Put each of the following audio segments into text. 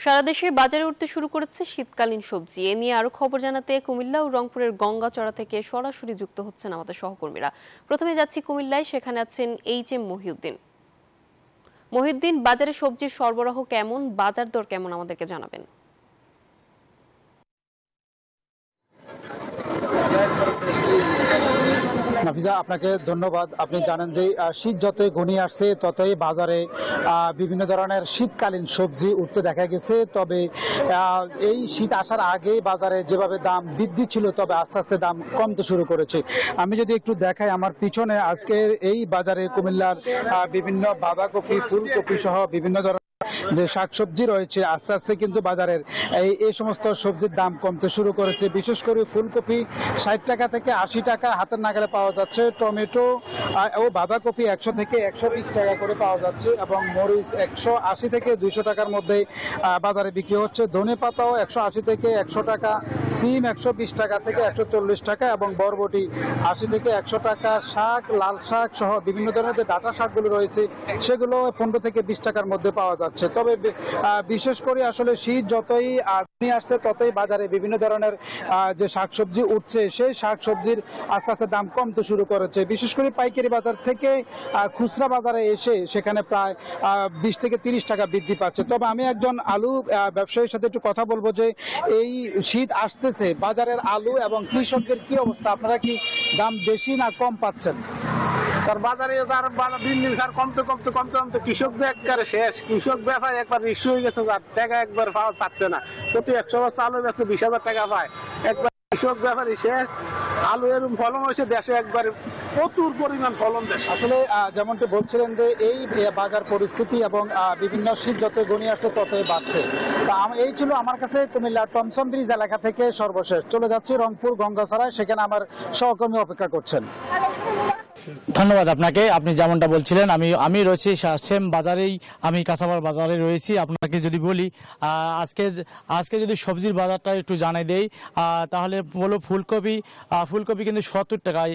সারা দেশে বাজারে উঠতে শুরু করেছে শীতকালীন সবজি। এ নিয়ে আরো খবর জানাতে কুমিল্লা ও রংপুরের গঙ্গাচড়া থেকে সরাসরি যুক্ত হচ্ছেন আমাদের সহকর্মীরা। প্রথমে যাচ্ছি কুমিল্লায়, সেখানে আছেন এইচ.এম. মহিউদ্দিন। মহিউদ্দিন, বাজারে সবজির সরবরাহ কেমন, বাজার দর কেমন আমাদেরকে জানাবেন। নাফিজা, আপনাকে ধন্যবাদ। আপনি জানেন যে শীত যতই ঘনিয়ে আসছে ততই বাজারে বিভিন্ন ধরনের শীতকালীন সবজি উঠতে দেখা গেছে। তবে এই শীত আসার আগে বাজারে যেভাবে দাম বৃদ্ধি ছিল, তবে আস্তে আস্তে দাম কমতে শুরু করেছে। আমি যদি একটু দেখাই আমার পিছনে, আজকে এই বাজারে কুমিল্লার বিভিন্ন বাঁধাকপি, ফুলকপি সহ বিভিন্ন ধরনের যে শাকসবজি রয়েছে, আস্তে আস্তে কিন্তু বাজারের এই সমস্ত সবজির দাম কমতে শুরু করেছে। বিশেষ করে ফুলকপি 60 টাকা থেকে 80 টাকা হাতের নাগালে পাওয়া যাচ্ছে। টমেটো ও বাঁধাকপি 100 থেকে 120 টাকা করে পাওয়া যাচ্ছে এবং মরিচ 180 থেকে 200 টাকার মধ্যে বাজারে বিক্রি হচ্ছে। ধনেপাতাও 180 থেকে 100 টাকা, সিম 120 টাকা থেকে 140 টাকা এবং বরবটি 80 থেকে 100 টাকা। শাক, লাল শাক সহ বিভিন্ন ধরনের যে ডাঁটা শাকগুলো রয়েছে সেগুলো 15 থেকে 20 টাকার মধ্যে পাওয়া যাচ্ছে। তবে বিশেষ করে আসলে শীত যতই ঘনিয়ে আসছে ততই বাজারে বিভিন্ন ধরনের যে শাকসবজি উঠছে, সেই শাকসবজির আস্তে আস্তে দাম কমতে শুরু করেছে। বিশেষ করে পাইকারি বাজার থেকে খুচরা বাজারে এসে সেখানে প্রায় 20 থেকে 30 টাকা বৃদ্ধি পাচ্ছে। তবে আমি একজন আলু ব্যবসায়ীর সাথে একটু কথা বলবো যে এই শীত আসতেছে, বাজারের আলু এবং কৃষকদের কি অবস্থা? আপনারা কি দাম বেশি না কম পাচ্ছেন? স্যার, বাজারে দিন দিন স্যার কমতে কমতে কমতে কমতে কৃষকদের একবারে শেষ। কৃষক ব্যাপারে একবার ইস্যু হয়ে গেছে, স্যার টাকা একবার পাচ্ছে না। প্রতি 100 বস্তা আলু বেচে 20,000 টাকা পায়। একবার কৃষক ব্যাপারে শেষ। আলু এরকম ফলন হয়েছে দেশে, একবারে প্রচুর পরিমাণ ফলন দেশে। আসলে যেমনটি বলছিলেন যে এই বাজার পরিস্থিতি এবং বিভিন্ন শীত যত ঘনিয়ে আসছে ততই বাড়ছে। এই ছিল আমার কাছে কুমিল্লা টমসন ব্রিজ এলাকা থেকে সর্বশেষ। চলে যাচ্ছি রংপুর গঙ্গাছড়ায়, সেখানে আমার সহকর্মী অপেক্ষা করছেন। ধন্যবাদ আপনাকে। আপনি যেমনটা বলছিলেন, আমি রয়েছি সেম বাজারেই, আমি কাঁচামাল বাজারে রয়েছি। আপনাকে যদি বলি আজকে যদি সবজির বাজারটা একটু জানাই দেই, তাহলে বলো ফুলকপি কিন্তু 70 টাকায়,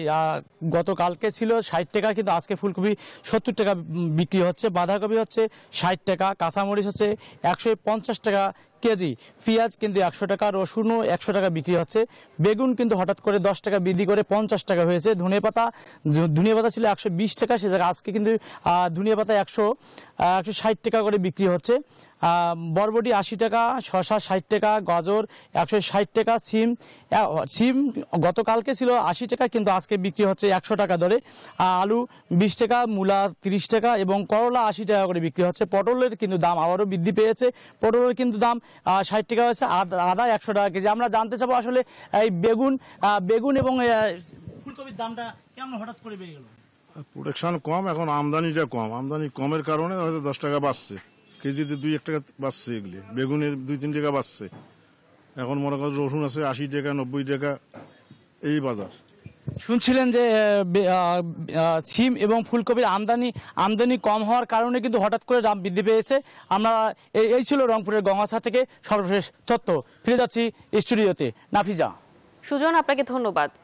গতকালকে ছিল 60 টাকা, কিন্তু আজকে ফুলকপি 70 টাকা বিক্রি হচ্ছে। বাঁধাকপি হচ্ছে 60 টাকা, কাঁচামরিচ হচ্ছে 150 টাকা কেজি, পেঁয়াজ কিন্তু 100 টাকা, রসুনও 100 টাকা বিক্রি হচ্ছে। বেগুন কিন্তু হঠাৎ করে 10 টাকা বৃদ্ধি করে 50 টাকা হয়েছে। ধনিয়া পাতা ছিল 120 টাকা, সে জায়গায় আজকে কিন্তু ধনিয়া পাতা 160 টাকা করে বিক্রি হচ্ছে। বরবটি 80 টাকা, শসা 60 টাকা, গাজর 160 টাকা, সিম গতকালকে ছিল 80 টাকা, কিন্তু আজকে বিক্রি হচ্ছে 100 টাকা দরে। আলু 20 টাকা, মূলা 30 টাকা এবং করলা 80 টাকা করে বিক্রি হচ্ছে। পটলের কিন্তু দাম আবারও বৃদ্ধি পেয়েছে, পটলের কিন্তু দাম 60 টাকা হয়েছে। আদা 100 টাকা কেজি। আমরা জানতে চাবো আসলে এই বেগুন এবং ফুলকপির দামটা কেমন হঠাৎ করে বেড়ে গেল? প্রোডাকশন কম, এখন আমদানিটা কম। আমদানি কমের কারণে হয়তো 10 টাকা বাড়ছে, কেজিতে 2-1 টাকা বাড়ছে। এগুলি বেগুনের 2-3 টাকা বাড়ছে। এখন মনে করেন রসুন আছে 80 টাকা, 90 টাকা, এই বাজার। শুনছিলেন যে সিম এবং ফুলকপির আমদানি কম হওয়ার কারণে কিন্তু হঠাৎ করে দাম বৃদ্ধি পেয়েছে। আমরা এই ছিল রংপুরের গঙ্গাছড়া থেকে সর্বশেষ তথ্য। ফিরে যাচ্ছি স্টুডিওতে। নাফিজা। সুজন, আপনাকে ধন্যবাদ।